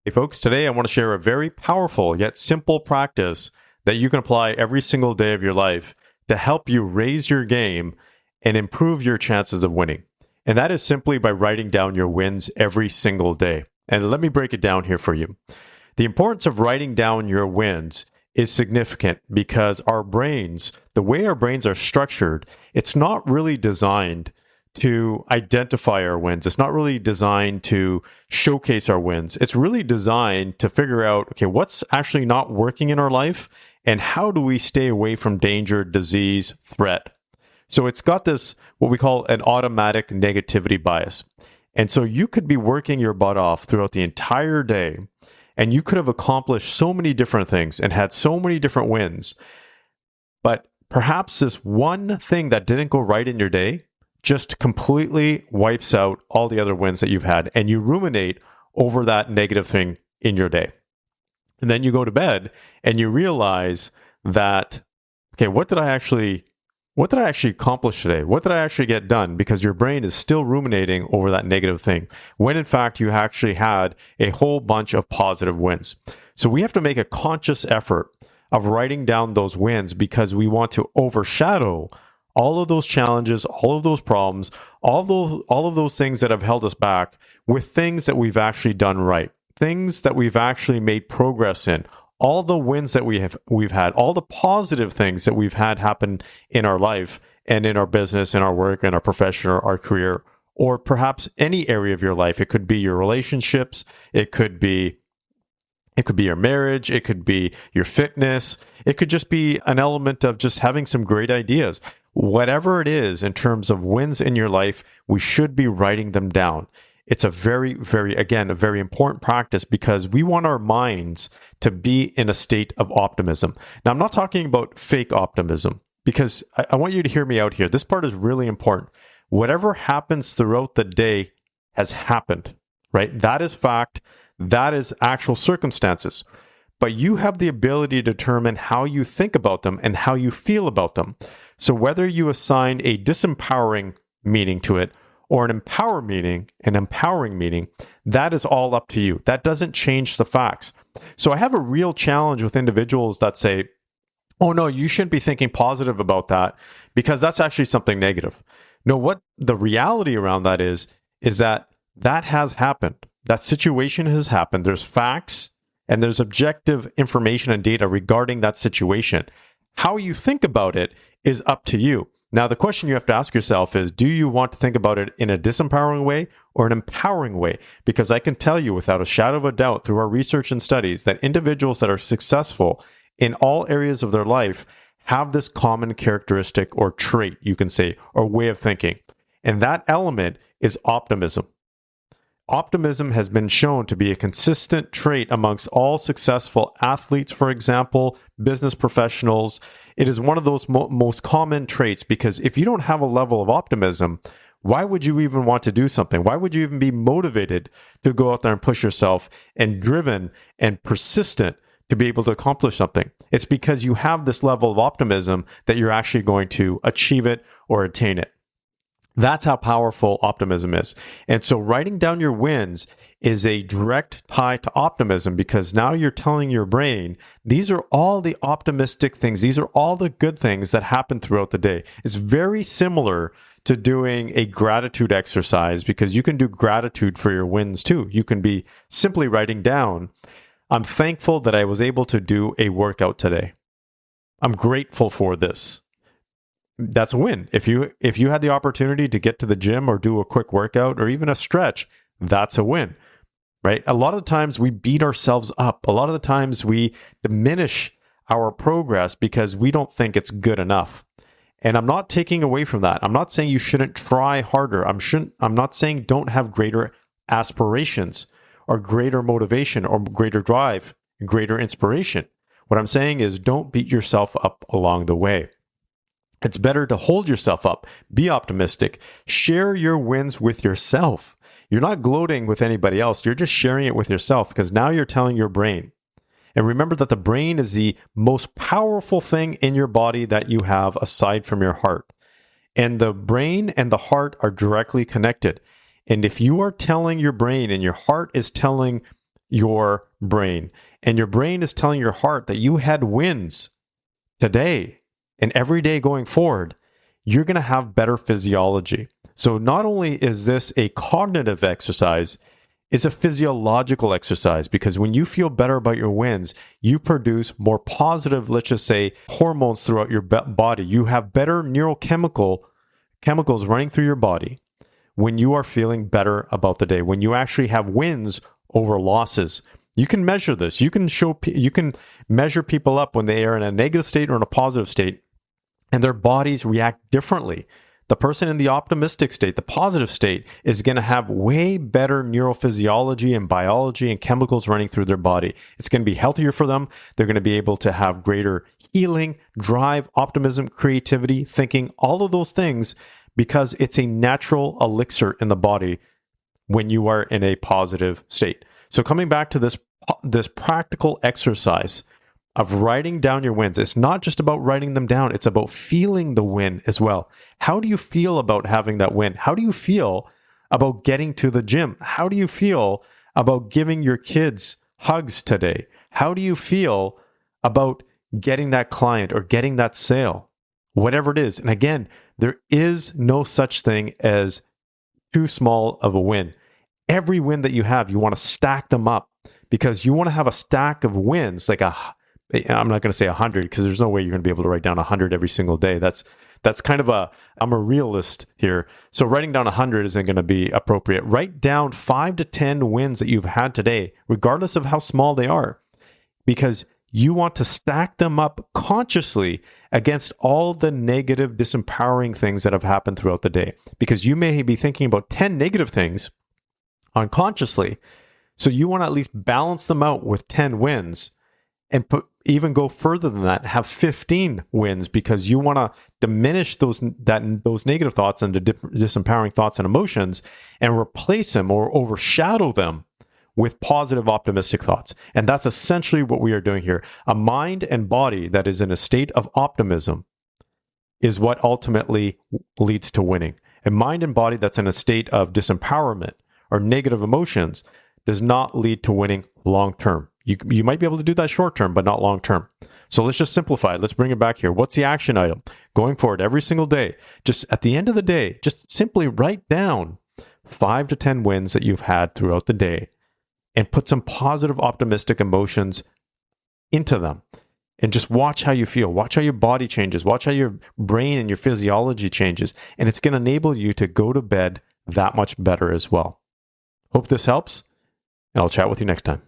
Hey folks, today I want to share a very powerful yet simple practice that you can apply every single day of your life to help you raise your game and improve your chances of winning. And that is simply by writing down your wins every single day. And let me break it down here for you. The importance of writing down your wins is significant because our brains, the way our brains are structured, it's not really designed to identify our wins. It's not really designed to showcase our wins. It's really designed to figure out, okay, what's actually not working in our life and how do we stay away from danger, disease, threat. So it's got this, what we call an automatic negativity bias. And so you could be working your butt off throughout the entire day and you could have accomplished so many different things and had so many different wins. But perhaps this one thing that didn't go right in your day just completely wipes out all the other wins that you've had, and you ruminate over that negative thing in your day. And then you go to bed and you realize that, okay, what did I actually accomplish today? What did I actually get done? Because your brain is still ruminating over that negative thing, when in fact you actually had a whole bunch of positive wins. So we have to make a conscious effort of writing down those wins because we want to overshadow all of those challenges, all of those problems, all of those things that have held us back with things that we've actually done right, things that we've actually made progress in, all the wins that we've had, all the positive things that we've had happen in our life and in our business, in our work, in our profession, or our career, or perhaps any area of your life. It could be your relationships, it could be your marriage, it could be your fitness, it could just be an element of just having some great ideas. Whatever it is in terms of wins in your life, we should be writing them down. It's a very important practice because we want our minds to be in a state of optimism. Now, I'm not talking about fake optimism because I want you to hear me out here. This part is really important. Whatever happens throughout the day has happened, right? That is fact. That is actual circumstances. But you have the ability to determine how you think about them and how you feel about them. So whether you assign a disempowering meaning to it or an empowering meaning, that is all up to you. That doesn't change the facts. So I have a real challenge with individuals that say, oh no, you shouldn't be thinking positive about that because that's actually something negative. No, what the reality around that is that has happened. That situation has happened. There's facts and there's objective information and data regarding that situation. How you think about it is up to you. Now, the question you have to ask yourself is, do you want to think about it in a disempowering way or an empowering way? Because I can tell you without a shadow of a doubt through our research and studies that individuals that are successful in all areas of their life have this common characteristic or trait, you can say, or way of thinking. And that element is optimism. Optimism has been shown to be a consistent trait amongst all successful athletes, for example, business professionals. It is one of those most common traits because if you don't have a level of optimism, why would you even want to do something? Why would you even be motivated to go out there and push yourself and driven and persistent to be able to accomplish something? It's because you have this level of optimism that you're actually going to achieve it or attain it. That's how powerful optimism is. And so writing down your wins is a direct tie to optimism because now you're telling your brain, these are all the optimistic things. These are all the good things that happen throughout the day. It's very similar to doing a gratitude exercise because you can do gratitude for your wins too. You can be simply writing down, I'm thankful that I was able to do a workout today. I'm grateful for this. That's a win. If you had the opportunity to get to the gym or do a quick workout or even a stretch, that's a win, right? A lot of the times we beat ourselves up. A lot of the times we diminish our progress because we don't think it's good enough. And I'm not taking away from that. I'm not saying you shouldn't try harder. I'm not saying don't have greater aspirations or greater motivation or greater drive, greater inspiration. What I'm saying is don't beat yourself up along the way. It's better to hold yourself up, be optimistic, share your wins with yourself. You're not gloating with anybody else. You're just sharing it with yourself because now you're telling your brain. And remember that the brain is the most powerful thing in your body that you have aside from your heart. And the brain and the heart are directly connected. And if you are telling your brain and your heart is telling your brain. And your brain is telling your heart that you had wins today and every day going forward. You're going to have better physiology. So not only is this a cognitive exercise, it's a physiological exercise, because when you feel better about your wins, you produce more positive, let's just say, hormones throughout your body. You have better chemicals running through your body when you are feeling better about the day, when you actually have wins over losses. You can measure this. You can measure people up when they are in a negative state or in a positive state, and their bodies react differently. The person in the optimistic state, the positive state, is going to have way better neurophysiology and biology and chemicals running through their body. It's going to be healthier for them. They're going to be able to have greater healing, drive, optimism, creativity, thinking, all of those things, because it's a natural elixir in the body when you are in a positive state. So coming back to this practical exercise of writing down your wins. It's not just about writing them down. It's about feeling the win as well. How do you feel about having that win? How do you feel about getting to the gym? How do you feel about giving your kids hugs today? How do you feel about getting that client or getting that sale? Whatever it is. And again, there is no such thing as too small of a win. Every win that you have, you want to stack them up, because you want to have a stack of wins, like I'm not going to say 100, because there's no way you're going to be able to write down 100 every single day. That's kind of I'm a realist here. So writing down 100 isn't going to be appropriate. Write down 5 to 10 wins that you've had today, regardless of how small they are, because you want to stack them up consciously against all the negative, disempowering things that have happened throughout the day. Because you may be thinking about 10 negative things unconsciously. So you want to at least balance them out with 10 wins, and even go further than that, have 15 wins, because you want to diminish those negative thoughts and the disempowering thoughts and emotions, and replace them or overshadow them with positive, optimistic thoughts. And that's essentially what we are doing here. A mind and body that is in a state of optimism is what ultimately leads to winning. A mind and body that's in a state of disempowerment or negative emotions does not lead to winning long term. You might be able to do that short term, but not long term. So let's just simplify it. Let's bring it back here. What's the action item? Going forward every single day, just at the end of the day, just simply write down 5 to 10 wins that you've had throughout the day, and put some positive, optimistic emotions into them. And just watch how you feel. Watch how your body changes. Watch how your brain and your physiology changes. And it's going to enable you to go to bed that much better as well. Hope this helps, and I'll chat with you next time.